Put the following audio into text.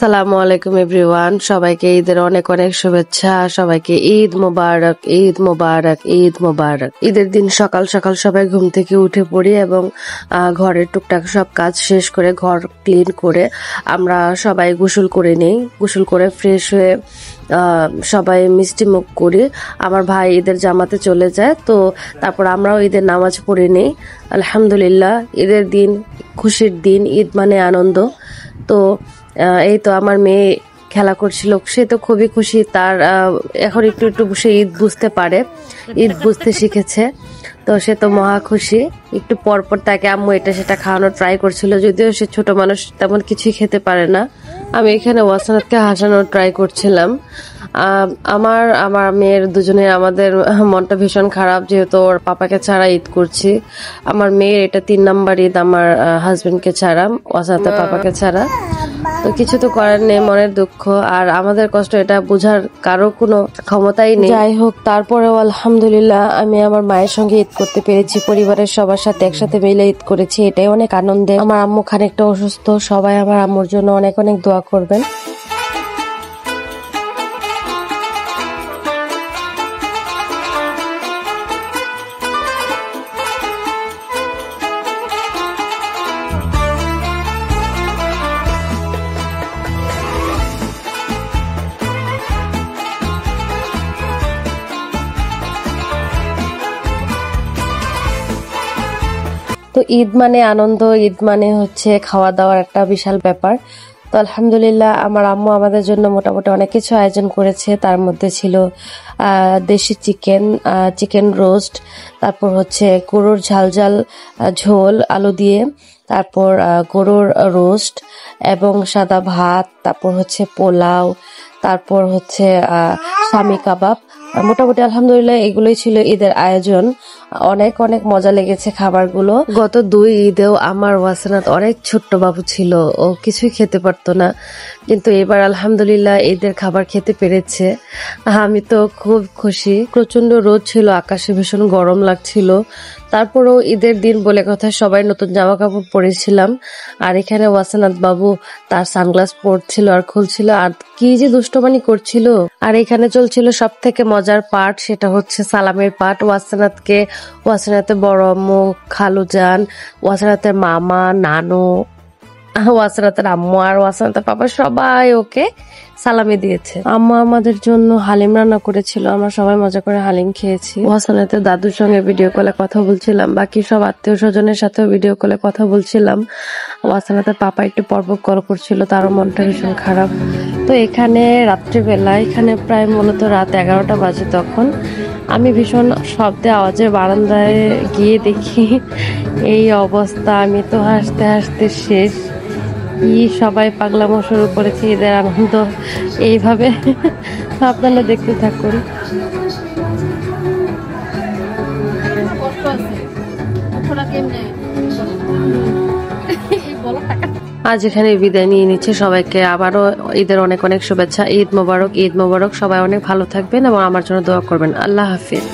আসসালামু আলাইকুম এভরিওয়ান, সবাইকে ঈদের অনেক অনেক শুভেচ্ছা। সবাইকে ঈদ মোবারক, ঈদ মোবারক, ঈদ মোবারক। ঈদের দিন সকাল সকাল সবাই ঘুম থেকে উঠে পড়ি এবং ঘরের টুকটাক সব কাজ শেষ করে ঘর ক্লিন করে আমরা সবাই গোসল করে নিই। গোসল করে ফ্রেশ হয়ে সবাই মিষ্টি মুখ করি। আমার ভাই ঈদের জামাতে চলে যায়, তো তারপর আমরাও ঈদের নামাজ পড়ে নিই। আলহামদুলিল্লাহ, ঈদের দিন খুশির দিন, ঈদ মানে আনন্দ। তো এই তো আমার মেয়ে খেলা করছিল, সে তো খুবই খুশি। তার এখন একটু একটু সে ঈদ বুঝতে পারে, ঈদ বুঝতে শিখেছে, তো সে তো মহা খুশি। একটু পর পর তাকে আম্মু এটা সেটা খাওয়ানোর ট্রাই করছিল, যদিও সে ছোট মানুষ তেমন কিছুই খেতে পারে না। আমি এখানে ওয়াসানাতকে হাসানোর ট্রাই করছিলাম। আমার মেয়ের দুজনের আমাদের মনটা ভীষণ খারাপ, যেহেতু ওর পাপাকে ছাড়া ঈদ করছি। আমার মেয়ের এটা 3 নাম্বার ঈদ আমার হাজবেন্ডকে ছাড়া, ওয়াসানাতের পাপাকে ছাড়া। তো কিছু তো করার নেই, মনের দুঃখ আর আমাদের কষ্ট এটা বোঝার কারো কোনো ক্ষমতাই নেই। যাই হোক, তারপরেও আলহামদুলিল্লাহ আমি আমার মায়ের সঙ্গে ঈদ করতে পেরেছি, পরিবারের সবার সাথে একসাথে মিলে ঈদ করেছি, এটাই অনেক আনন্দের। আমার আম্মু খানিকটা অসুস্থ, সবাই আমার আম্মুর জন্য অনেক অনেক দোয়া করবেন। তো ঈদ মানে আনন্দ, ঈদ মানে হচ্ছে খাওয়া দাওয়ার একটা বিশাল ব্যাপার। তো আলহামদুলিল্লাহ আমার আম্মু আমাদের জন্য মোটামুটি অনেক কিছু আয়োজন করেছে। তার মধ্যে ছিল দেশি চিকেন রোস্ট, তারপর হচ্ছে গরুর ঝাল ঝোল আলু দিয়ে, তারপর গরুর রোস্ট এবং সাদা ভাত, তারপর হচ্ছে পোলাও, তারপর হচ্ছে স্বামী কাবাব। মোটামুটি আলহামদুলিল্লাহ এগুলোই ছিল ঈদের আয়োজন। অনেক অনেক মজা লেগেছে খাবারগুলো। গত 2 ঈদেও আমার ওয়াসানাত অনেক ছোট্ট বাবু ছিল, ও কিছুই খেতে পারতো না, কিন্তু এবার আলহামদুলিল্লাহ ঈদের খাবার খেতে পেরেছে। আমি তো খুব খুশি। প্রচন্ড রোদ ছিল, আকাশে ভীষণ গরম লাগছিল, তারপরেও ঈদের দিন বলে কথা সবাই নতুন জামা কাপড় পরেছিলাম। আর এখানে ওয়াসানাত বাবু তার সানগ্লাস পরছিল আর খুলছিল, আর কি যে দুষ্টমানি করছিল। আর এখানে চলছিল সব থেকে মজার পার্ট, সেটা হচ্ছে সালামের পার্ট। ওয়াসানাতের বড় আম্মু, খালুজান, ওয়াসানাতের মামা, নানু, ওয়াসানাতের আম্মু আর ওয়াসানাতের পাপা সবাই ওকে সালামি দিয়েছে। আম্মা আমাদের জন্য হালিম রান্না করেছিল, আমরা সবাই মজা করে হালিম খেয়েছি। ওয়াসানাতের দাদুর সঙ্গে ভিডিও কলে কথা বলছিলাম, বাকি সব আত্মীয় স্বজনের সাথেও ভিডিও কলে কথা বলছিলাম। ওয়াসানাতের পাপা একটু পরপর কল করছিল, তারও মনটা ভীষণ খারাপ। তো এখানে রাত্রিবেলা, এখানে প্রায় মূলত রাত 11টা বাজে, তখন আমি ভীষণ শব্দে আওয়াজের বারান্দায় গিয়ে দেখি এই অবস্থা। আমি তো হাসতে হাসতে শেষ। সবাই পাগলামো শুরু করেছে, ঈদের আনন্দ এইভাবে। আপনারা দেখতে থাকুন। আজ এখানে বিদায় নিয়ে নিচ্ছে সবাইকে। আবারও ঈদের অনেক অনেক শুভেচ্ছা। ঈদ মোবারক, ঈদ মোবারক। সবাই অনেক ভালো থাকবেন এবং আমার জন্য দোয়া করবেন। আল্লাহ হাফিজ।